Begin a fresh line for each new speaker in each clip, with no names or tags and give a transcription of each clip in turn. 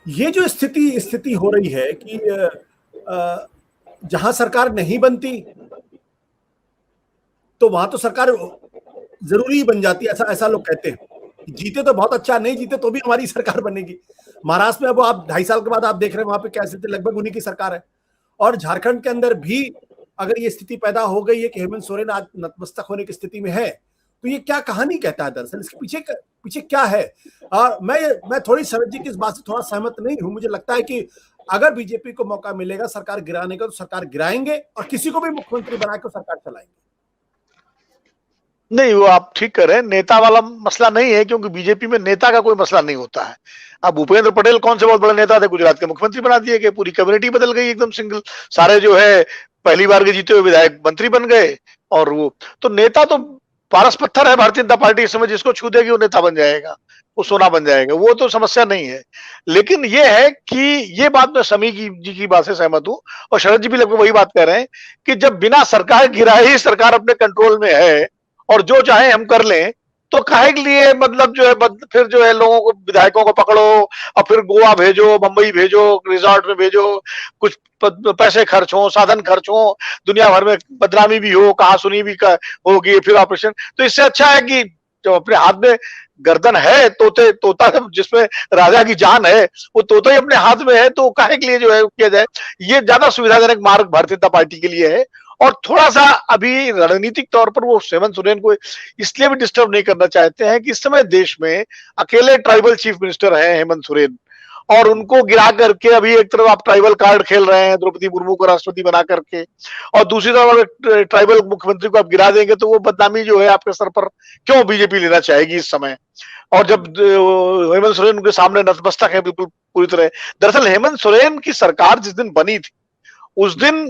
ये जो स्थिति स्थिति हो रही है कि जहां सरकार नहीं बनती तो वहां तो सरकार जरूरी बन जाती है, ऐसा ऐसा लोग कहते हैं। जीते तो बहुत अच्छा, नहीं जीते तो भी हमारी सरकार बनेगी। महाराष्ट्र में अब आप 2.5 साल के बाद आप देख रहे हैं वहां पे क्या स्थिति, लगभग उन्हीं की सरकार है। और झारखंड के अंदर भी अगर ये स्थिति पैदा हो गई है कि हेमंत सोरेन आज नतमस्तक होने की स्थिति में है, तो ये क्या कहानी कहता है दरअसल, इसके पीछे पीछे क्या है? और मैं थोड़ी शरद जी की इस बात से थोड़ा सहमत नहीं हूं। मुझे लगता है कि अगर बीजेपी को मौका मिलेगा सरकार गिराने का तो सरकार गिराएंगे और किसी को भी मुख्यमंत्री बनाकर सरकार चलाएंगे।
नहीं, वो आप ठीक कर रहे हैं, नेता वाला मसला नहीं है, क्योंकि बीजेपी में नेता का कोई मसला नहीं होता है। अब भूपेंद्र पटेल कौन से बहुत बड़े नेता थे, गुजरात के मुख्यमंत्री बना दिए गए, पूरी कैबिनेट ही बदल गई एकदम सिंगल, सारे जो है पहली बार के जीते हुए विधायक मंत्री बन गए। और वो तो नेता तो पारस पत्थर है भारतीय जनता पार्टी, इस समय जिसको छू देगी वो नेता बन जाएगा, वो सोना बन जाएगा, वो तो समस्या नहीं है। लेकिन ये है कि ये बात मैं समी जी की बात से सहमत हूं, और शरद जी भी लगभग वही बात कह रहे हैं कि जब बिना सरकार गिराए ही सरकार अपने कंट्रोल में है और जो चाहे हम कर लें, तो काहे के लिए मतलब जो है फिर जो है लोगों को, विधायकों को पकड़ो और फिर गोवा भेजो, मुंबई भेजो, रिजॉर्ट में भेजो, कुछ पैसे खर्च हो, साधन खर्च हो, दुनिया भर में बदनामी भी हो, कहा सुनी भी होगी, फिर ऑपरेशन। तो इससे अच्छा है कि जो अपने हाथ में गर्दन है, तोता जिसमें राजा की जान है, वो तोता ही अपने हाथ में है, तो काहे के लिए जो है किया जाए। ये ज्यादा सुविधाजनक मार्ग भारतीय जनता पार्टी के लिए है। और थोड़ा सा अभी रणनीतिक तौर पर वो हेमंत सोरेन को इसलिए भी डिस्टर्ब नहीं करना चाहते हैं कि इस समय देश में अकेले ट्राइबल चीफ मिनिस्टर हैं हेमंत सोरेन, और उनको गिरा करके अभी एक तरफ आप ट्राइबल कार्ड खेल रहे हैं द्रौपदी मुर्मू को राष्ट्रपति बना करके, और दूसरी तरफ ट्राइबल मुख्यमंत्री को आप गिरा देंगे तो वो बदनामी जो है आपके सर पर क्यों बीजेपी लेना चाहेगी इस समय। और जब हेमंत सोरेन उनके सामने नतमस्तक है बिल्कुल पूरी तरह। दरअसल हेमंत सोरेन की सरकार जिस दिन बनी थी उस दिन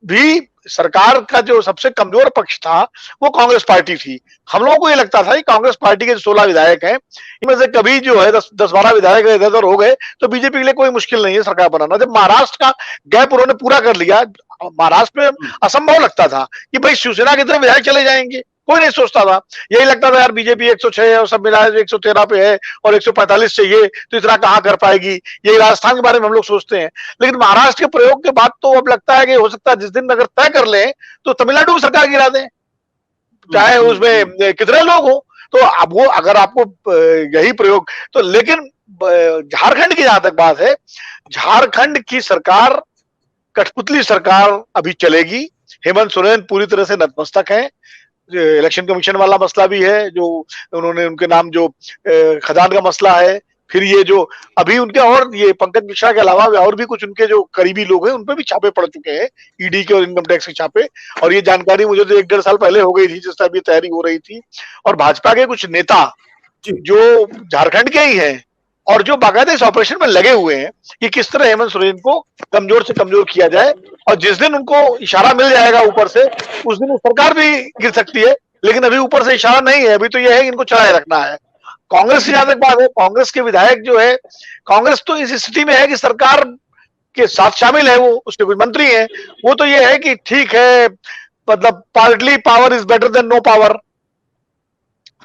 भी सरकार का जो सबसे कमजोर पक्ष था वो कांग्रेस पार्टी थी। हम लोगों को ये लगता था कि कांग्रेस पार्टी के 16 विधायक हैं, इनमें से कभी जो है 10-12 विधायक इधर उधर हो गए तो बीजेपी के लिए कोई मुश्किल नहीं है सरकार बनाना। जब महाराष्ट्र का गैप उन्होंने पूरा कर लिया, महाराष्ट्र में असंभव लगता था कि भाई शिवसेना की तरफ विधायक चले जाएंगे, कोई नहीं सोचता था। यही लगता था यार बीजेपी 106 है और सब मिला 113 पे है और 145 चाहिए तो इतना कहां कर पाएगी, यही राजस्थान के बारे में हम लोग सोचते हैं। लेकिन महाराष्ट्र के प्रयोग के बाद तो अब लगता है कि हो सकता है जिस दिन अगर तय कर ले तो तमिलनाडु की सरकार गिरा दें, चाहे उसमें कितने लोग हो। तो अब वो अगर आपको यही प्रयोग तो, लेकिन झारखंड की जहां तक बात है, झारखंड की सरकार कठपुतली सरकार अभी चलेगी। हेमंत सोरेन पूरी तरह से नतमस्तक है। इलेक्शन कमीशन वाला मसला भी है जो उन्होंने, उनके नाम जो खदान का मसला है, फिर ये जो अभी उनके और ये पंकज मिश्रा के अलावा और भी कुछ उनके जो करीबी लोग हैं उन पे भी छापे पड़ चुके हैं, ईडी के और इनकम टैक्स के छापे। और ये जानकारी मुझे तो 1-1.5 साल पहले हो गई थी जिस टाइम ये तैयारी हो रही थी। और भाजपा के कुछ नेता जो झारखंड के ही हैं और जो बाकायदा इस ऑपरेशन में लगे हुए हैं कि किस तरह हेमंत सोरेन को कमजोर से कमजोर किया जाए, और जिस दिन उनको इशारा मिल जाएगा ऊपर से उस दिन सरकार भी गिर सकती है। लेकिन अभी ऊपर से इशारा नहीं है, अभी तो यह है कि इनको चलाए रखना है। कांग्रेस की जहां तक बात है, कांग्रेस के विधायक जो है, कांग्रेस तो इस स्थिति में है कि सरकार के साथ शामिल है, वो उसके कुछ मंत्री हैं, वो तो ये है कि ठीक है, मतलब partly power is better than no power,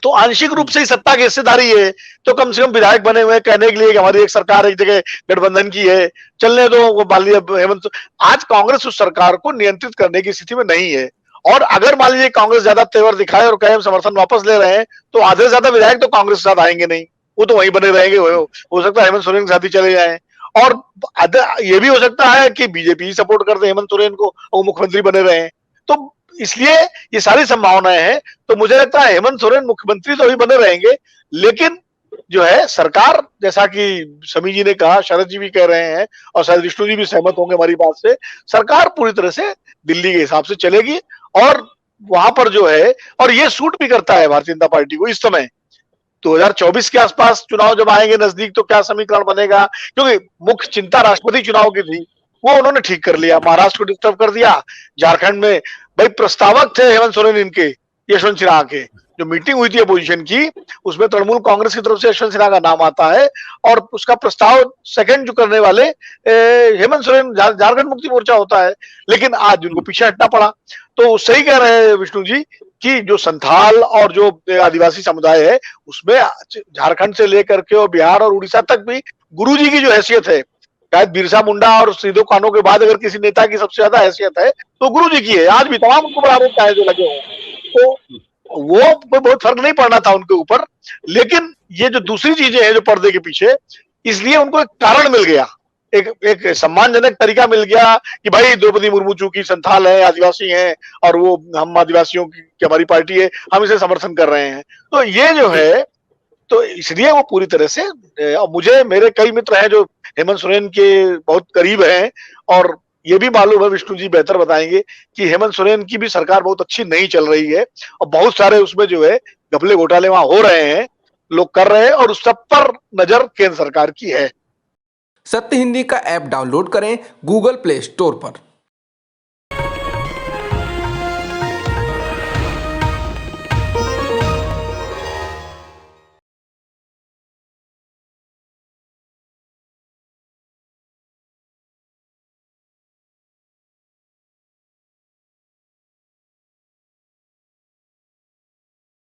तो आंशिक रूप से ही सत्ता की हिस्सेदारी है, तो कम से कम विधायक बने हुए कहने के लिए कि हमारी एक सरकार एक जगह गठबंधन की है, चलने दो वो मान लीजिए हेमंत। आज कांग्रेस उस सरकार को नियंत्रित करने की स्थिति में नहीं है, और अगर मान लीजिए कांग्रेस ज्यादा तेवर दिखाए और कहे हम समर्थन वापस ले रहे हैं तो आधे से ज्यादा विधायक तो कांग्रेस के साथ आएंगे नहीं, वो तो वहीं बने रहेंगे। हो सकता है हेमंत सोरेन के साथ ही चले जाए, और ये भी हो सकता है कि बीजेपी सपोर्ट करते हेमंत सोरेन को और मुख्यमंत्री बने रहे। तो इसलिए ये सारी संभावनाएं हैं। तो मुझे लगता है हेमंत सोरेन मुख्यमंत्री तो अभी बने रहेंगे, लेकिन जो है सरकार, जैसा कि समी जी ने कहा, शरद जी भी कह रहे हैं और शायद विष्णु जी भी सहमत होंगे हमारी बात से, सरकार पूरी तरह से दिल्ली के हिसाब से चलेगी। और वहां पर जो है, और ये सूट भी करता है भारतीय जनता पार्टी को इस समय 2024 के आसपास चुनाव जब आएंगे नजदीक तो क्या समीकरण बनेगा, क्योंकि मुख्य चिंता राष्ट्रपति चुनाव की थी, वो उन्होंने ठीक कर लिया, महाराष्ट्र को डिस्टर्ब कर दिया। झारखंड में भाई प्रस्तावक थे हेमंत सोरेन इनके, यशवंत सिन्हा के, जो मीटिंग हुई थी अपोजिशन की, उसमें तृणमूल कांग्रेस की तरफ से यशवंत सिन्हा का नाम आता है और उसका प्रस्ताव सेकंड जो करने वाले हेमंत सोरेन झारखंड मुक्ति मोर्चा होता है, लेकिन आज उनको पीछे हटना पड़ा। तो सही कह रहे हैं विष्णु जी कि जो संथाल और जो आदिवासी समुदाय है उसमें झारखंड से लेकर के और बिहार और उड़ीसा तक भी गुरुजी की जो हैसियत है, शायद बिरसा मुंडा और सिद्धू कान्हू के बाद अगर किसी नेता की सबसे ज्यादा हैसियत है तो गुरुजी की है। आज भी तमाम उनको बराबर चाहे जो लगे हों, तो वो बहुत फर्क नहीं पड़ना था उनके ऊपर। लेकिन ये जो दूसरी चीजें हैं जो पर्दे के पीछे, इसलिए उनको एक कारण मिल गया, एक सम्मानजनक तरीका मिल गया कि भाई द्रौपदी मुर्मू चूंकि संथाल है, आदिवासी हैं और वो हम आदिवासियों की हमारी पार्टी है, हम इसे समर्थन कर रहे हैं। तो ये जो है, तो इसलिए वो पूरी तरह से, मुझे मेरे कई मित्र हैं जो हेमंत सोरेन के बहुत करीब हैं और ये भी मालूम है, विष्णु जी बेहतर बताएंगे कि हेमंत सोरेन की भी सरकार बहुत अच्छी नहीं चल रही है और बहुत सारे उसमें जो है घपले घोटाले वहां हो रहे हैं, लोग कर रहे हैं और उस सब पर नजर केंद्र सरकार की है।
सत्य हिंदी का ऐप डाउनलोड करें गूगल प्ले स्टोर पर।